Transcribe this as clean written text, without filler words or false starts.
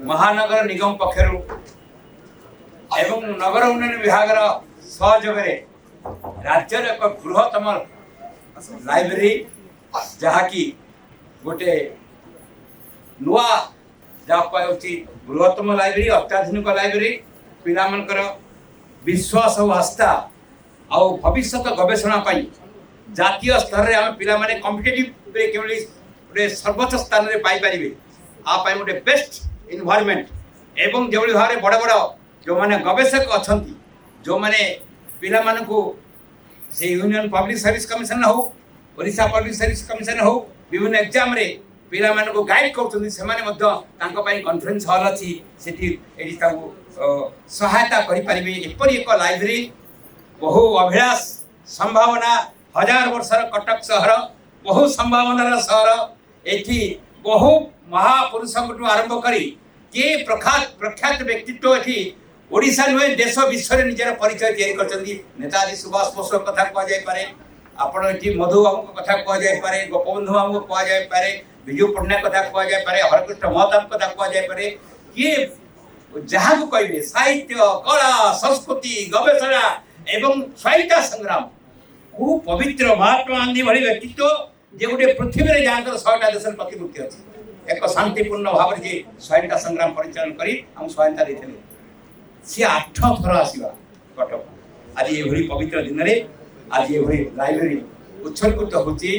महानगर निगम पक्षर एवं नगर उन्नयन विभाग सहयोग राज्य एक बृहत्तम लाइब्रेरी जहाँकि गोटे नुआ जहाँ बृहत्तम लाइब्रेरी अत्याधुनिक लाइब्रेरी पिलामानकर विश्वास और आस्था आ भविष्य गवेषणा जातीय स्तर में आम पे कम्पिटेटिव सर्वोच्च स्थान में पाइपर आप गोटे बेस्ट इन्वायरमेंट एवं जो भाव बड़ बड़ जो मैंने गवेषक अच्छा जो मैंने पिला से यूनियन पब्लिक सर्विस कमिशन हो ओडिशा पब्लिक सर्विस कमिशन हो विभिन्न एग्जाम रे पिला को गाइड कर कॉन्फ्रेंस हॉल अच्छी से सहायता करें एपरी एक लाइब्रेरी बहु अभिलाष संभावना 1000 वर्षर कटक सहर बहु संभावनार सहर एठी बहु महापुरुष आरंभ करी के प्रख्यात व्यक्तित्व एठी ओडिशा नुहे देश विश्व में निजर परिचय तैयारी करछन्ती। नेताजी सुभाष बोस कथा कह जाय पारे, आपण एठी मधु बाबू कथा कह जाय पारे, गोपबंधु बाबू कह जाय पारे, विजु पट्टनायक कथा कह जाय पारे, हरकृष्ण महताब कथा कह जाय पारे। ये जहाँ को कहबे साहित्य कला संस्कृति गवेषणा एवं स्वायत्ता संग्राम खूब पवित्र महात्मा गांधी भली व्यक्तित्व जे गोटे पृथ्वी में जहाँ 100टा देश प्रतिमूर्ति अच्छी एक शांतिपूर्ण भाव में स्वायत्ता संग्राम परिचालन करी हम स्वायत्ता देते सी 8 थर आसवा कटक आज ये पवित्र दिन में आज ये लाइब्रेरी उत्सर्गित होती।